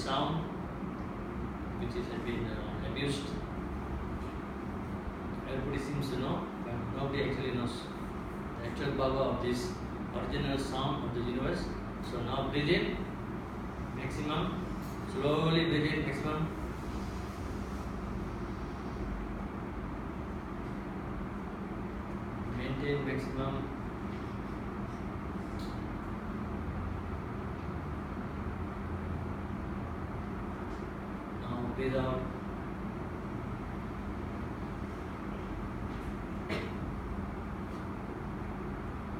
sound which has been abused. Everybody seems to know, but nobody actually knows the actual power of this original sound of the universe. So now breathe in, maximum. Slowly breathe in, maximum. Maintain maximum. Now breathe out.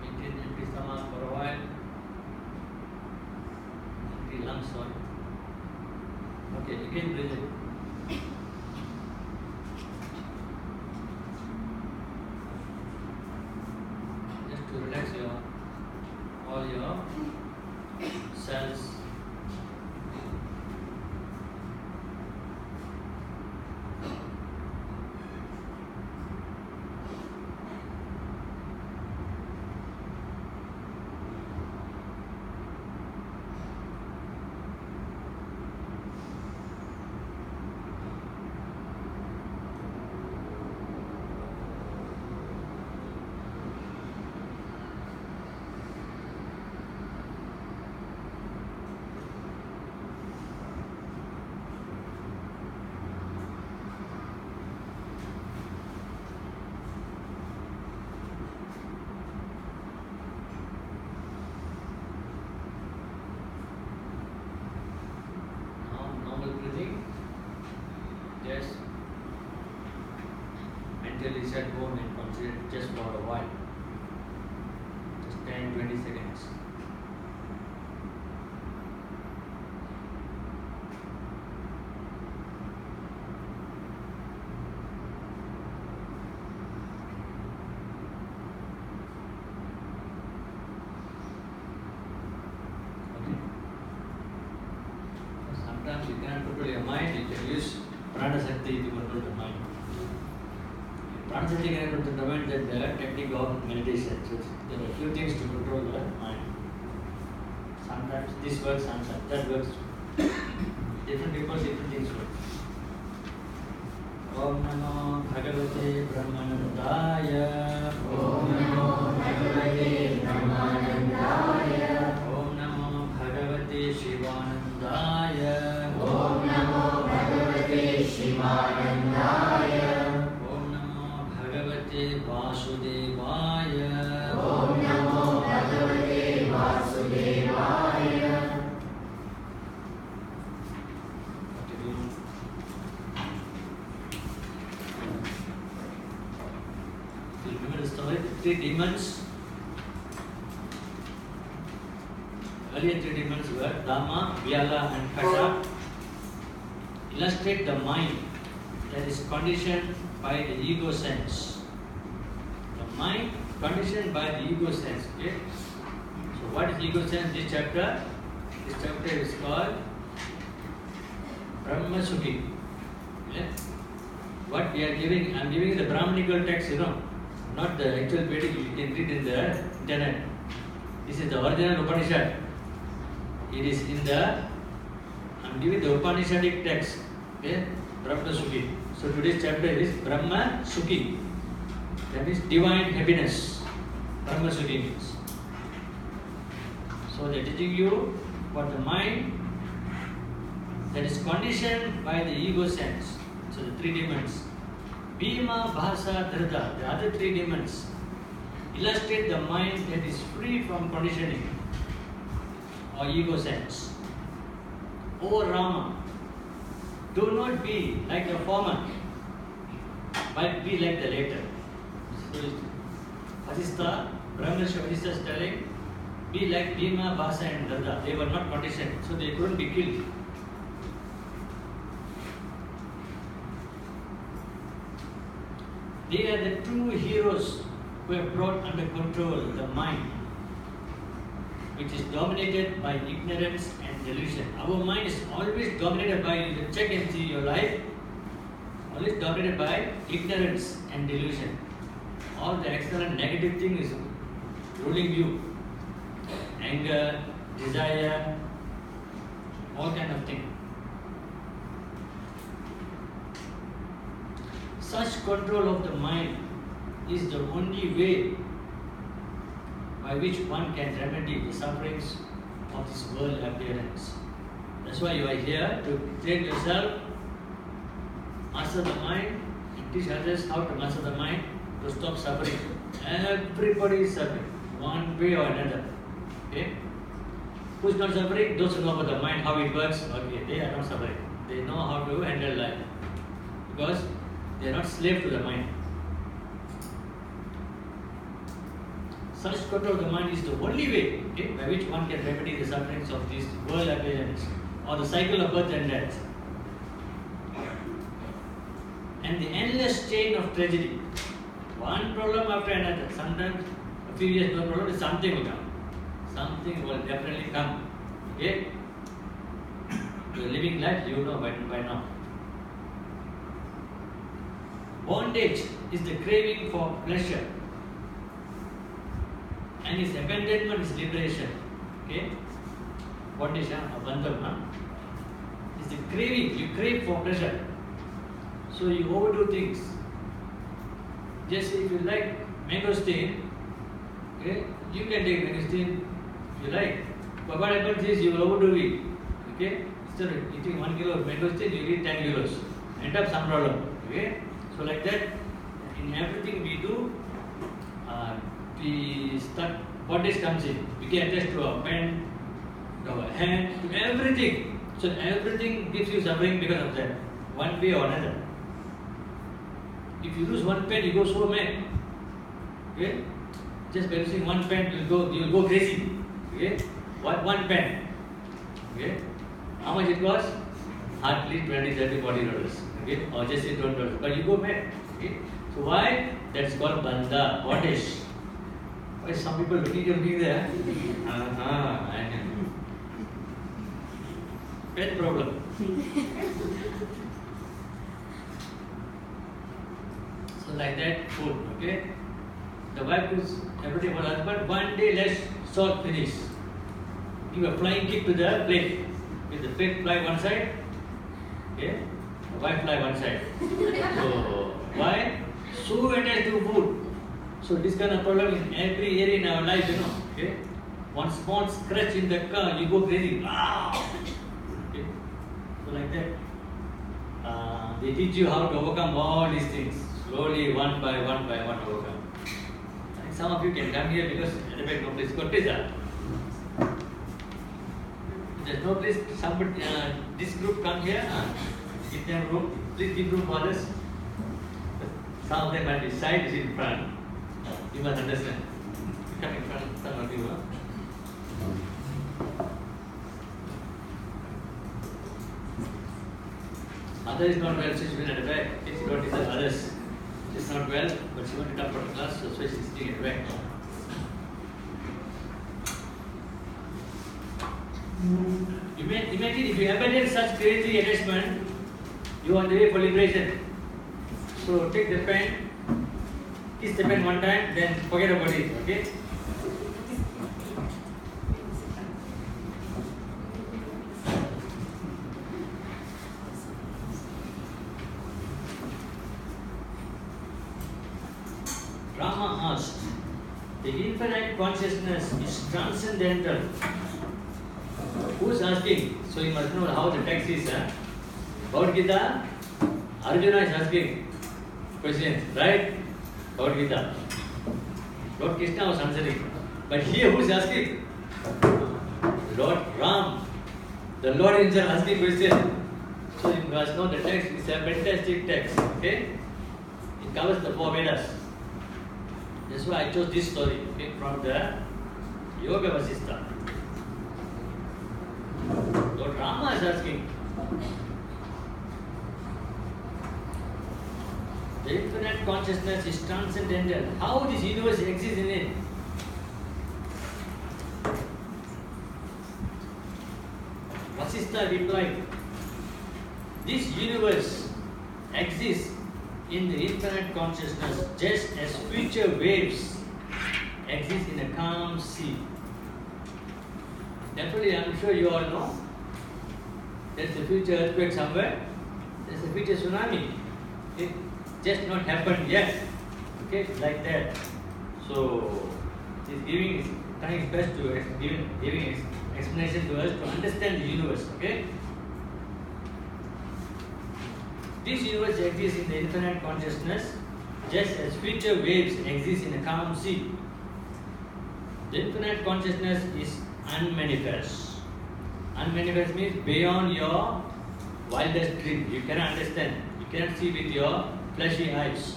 Maintain empty stomach for a while. Empty lungs, sorry. Okay, again breathe in. Just to relax all your cells. Just mentally set home and consider just for a while. Just 10-20 seconds. Okay. Sometimes you cannot control your mind, you can use Dharmasakti to control the mind. Dharmasakti can control the mind, that the technique of meditation. So there are a few things to control the mind. Sometimes this works, sometimes that works. Different people, different things work. Om Namo Bhagavate Brahmanandaya. Om Namo Bhagavate Brahmanandaya. Om Namo Bhagavate Shivanandaya. Om Namo Bhagavate Shivanandaya. Om Namo Bhagavate Vasudevaya. Om Namo Bhagavate Vasudevaya. Remember the story? Three demons. Earlier three demons were Dhamma, Vyala and Kata. Illustrate the mind that is conditioned by the ego sense. The mind conditioned by the ego sense. Okay? So what is ego sense? This chapter is called Dharmasakti. Okay? What we are giving, I am giving the Brahmanical text, not the actual Vedic. You can read in the internet. This is the original Upanishad. It is in the, I am giving the Upanishadic text. Okay? Dharmasakti. So today's chapter is Dharmasakti. That is divine happiness. Dharmasakti means. So they are teaching you what the mind that is conditioned by the ego sense. So the three demons. Bhima, Bhasa, Dhrita, the other three demons illustrate the mind that is free from conditioning or ego sense. O Rama, do not be like the former, but be like the later. So Vasistha, Brahmanisha Vasistha is telling, be like Bhima, Bhasa and Dhrita. They were not conditioned, so they couldn't be killed. They are the true heroes who have brought under control the mind, which is dominated by ignorance and delusion. Our mind is always dominated by, you check and see your life, always dominated by ignorance and delusion. All the external negative thing is ruling you. Anger, desire, all kind of thing. Such control of the mind is the only way by which one can remedy the sufferings of this world appearance. That's why you are here, to train yourself, master the mind, and teach others how to master the mind, to stop suffering. Everybody is suffering, one way or another. Okay? Who's not suffering? Those who know about the mind, how it works, okay, they are not suffering. They know how to handle life. Because they are not slave to the mind. Such control of the mind is the only way, okay, by which one can remedy the sufferings of this world appearance, or the cycle of birth and death, and the endless chain of tragedy. One problem after another. Sometimes a few years no problem, something will come. Something will definitely come. Okay? You're living life, you know by now. Bondage is the craving for pleasure, and its abandonment is liberation. Okay? Bondage, bandham, is the craving. You crave for pleasure, so you overdo things. Just if you like mangosteen, okay, you can take mangosteen if you like. But what happens is you will overdo it. Okay? Instead of eating 1 kilo of mangosteen, you eat 10 kilos. End up some problem. Okay? So like that, in everything we do, we start, bondage comes in. We get attached to our pen, to our hand, to everything. So everything gives you suffering because of that, one way or another. If you lose one pen, you go so mad. Okay? Just by losing one pen, you will go crazy. Okay? One pen. Okay? How much it costs? Hardly $20, $30, $40. Okay? Or just say $20. But you go mad. Okay? So why? That's called bandha, bondage. Why some people looking at me there? Pen problem. So like that, food, okay? The wife puts everything for husband, one day less salt finish. Give a flying kick to the plate. If the plate fly one side, okay? The wife fly one side. So why? So attached to food. So this kind of problem in every area in our life, you know. Okay? One small scratch in the car, you go crazy. Okay? So like that. They teach you how to overcome all these things. Slowly, one by one overcome. And some of you can come here because at the back no place. Got this, there's no place. Somebody, this group come here. Give them room. Please give room for others. Some of them might be side, is in front. You must understand. Come in front, some of you. Mother is not well, so she's been at the back. She don't deserve others. She's not well, but she wanted to come for the class, so she's sitting at the back. Imagine if you abandon such crazy attachment, you are on the way for liberation. So take the pen, kiss the pen one time, then forget about it, okay? Rama asked, the infinite consciousness is transcendental. Who's asking? So you must know how the text is. Bhagavad Gita, Arjuna is asking questions, right? Bhagavad Gita. Lord Krishna was answering. But here who's asking? Lord Ram. The Lord himself asking questions. So you must know the text is a fantastic text. Okay? It covers the 4 Vedas. That's why I chose this story, okay, from the Yoga Vasistha. Lord Rama is asking, the infinite consciousness is transcendental. How this universe exists in it? Vasistha replied, this universe exists in the infinite consciousness just as future waves exist in a calm sea. Definitely, I'm sure you all know there's a future earthquake somewhere, there's a future tsunami. Okay? just not happened yet. Okay, like that. So he's trying his best to giving explanation to us to understand the universe. Okay. This universe exists in the infinite consciousness, just as future waves exist in a calm sea. The infinite consciousness is unmanifest. Unmanifest means beyond your wildest dream. You cannot understand. You cannot see with your fleshy eyes.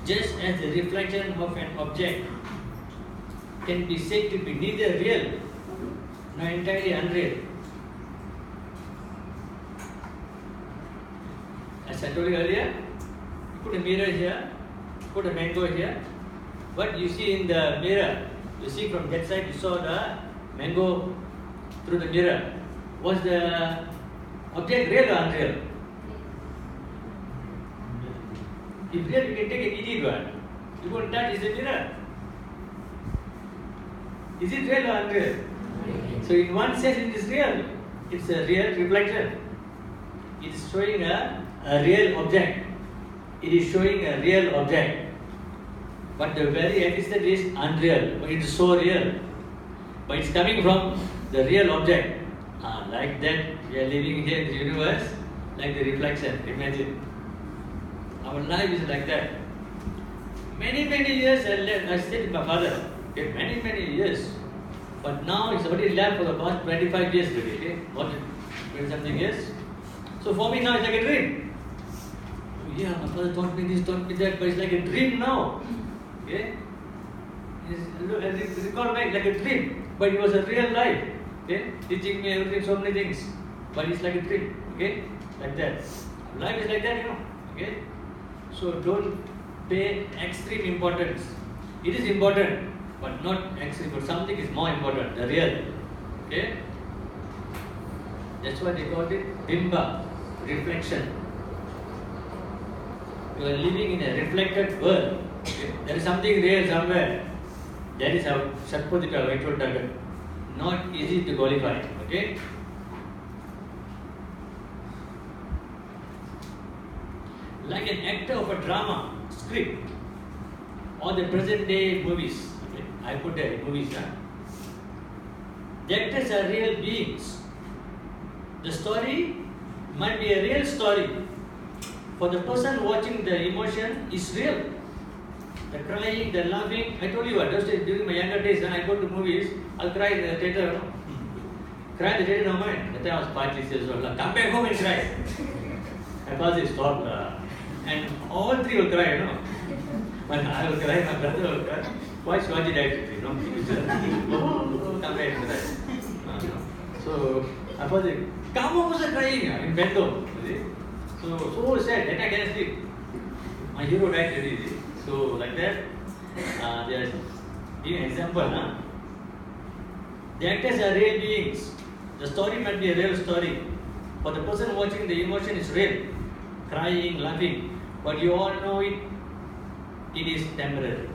Just as the reflection of an object can be said to be neither real nor entirely unreal. As I told you earlier, put a mirror here, put a mango here. What you see in the mirror, you see from that side, you saw the mango through the mirror. Was the object real or unreal? If real, you can take an easy one. You won't touch the mirror. Is it real or unreal? So in one sense it is real. It's a real reflection. It is showing a real object. It is showing a real object. But the very existence is unreal. But it is so real. But it's coming from the real object. Like that, we are living here in the universe, like the reflection. Imagine. Our life is like that. Many years I stayed with my father. Okay, many years. But now it's already left for the past 25 years. Okay, what 20 something years. So for me now it's like a dream. Yeah, my father taught me this, taught me that, but it's like a dream now. Okay? I recall back like a dream, but it was a real life. Okay? Teaching me everything, so many things. But it's like a dream. Okay? Like that. Life is like that, you know. Okay? So don't pay extreme importance. It is important, but not extreme. But something is more important, the real. Okay? That's why they call it bimba, reflection. You are living in a reflected world. Okay? There is something real somewhere. That is how Satpodika Vaitwal target. Not easy to qualify. Okay? Like an actor of a drama, script, or the present day movies. Okay? I put the movies. The actors are real beings. The story might be a real story. For the person watching, the emotion is real. The crying, the laughing. I told you what, just during my younger days when I go to movies, I'll cry in the theater. Cry in the theater, no mind. That time I was 5, 6 years old. Come back home and cry. My father stopped. And all three will cry, you know. When I will cry, my brother will cry. Why Shivaji died, you know? Come back and cry. So I was like, come home was crying in bed. So sad, then I can't sleep. My hero died already. So like that, there's an example. The actors are real beings. The story might be a real story. For the person watching, the emotion is real. Crying, laughing. But you all know it is temporary.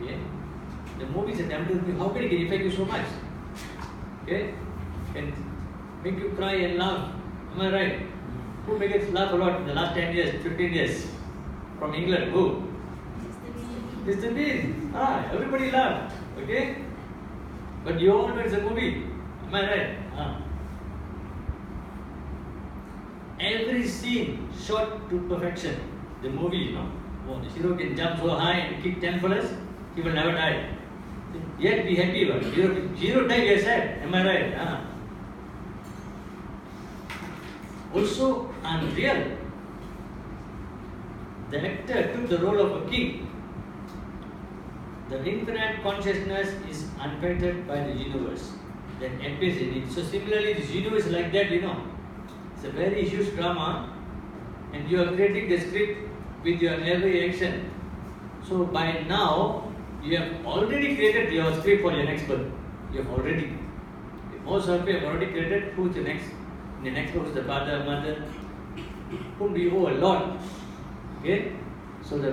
Okay? The movies are temporary. How can it affect you so much? Okay? Can make you cry and laugh. Am I right? Who make us laugh a lot in the last 10 years, 15 years? From England, who? Mr. Bean. Everybody laughed. Okay? But you all know it's a movie. Am I right? Every scene shot to perfection. The movie, you know. Oh, the hero can jump so high and kick 10 fellas, he will never die. Yet be happy about it. Hero died, you are sad. Am I right? Also unreal. The actor took the role of a king. The infinite consciousness is unaffected by the universe that appears in it. So similarly, this universe is like that, you know. It's a very huge drama, and you are creating the script with your every action. So by now, you have already created your script for your next birth. You have already. Most of you have already created who's the next. In the next birth, who's the father, mother, whom do you owe a lot. Okay? So the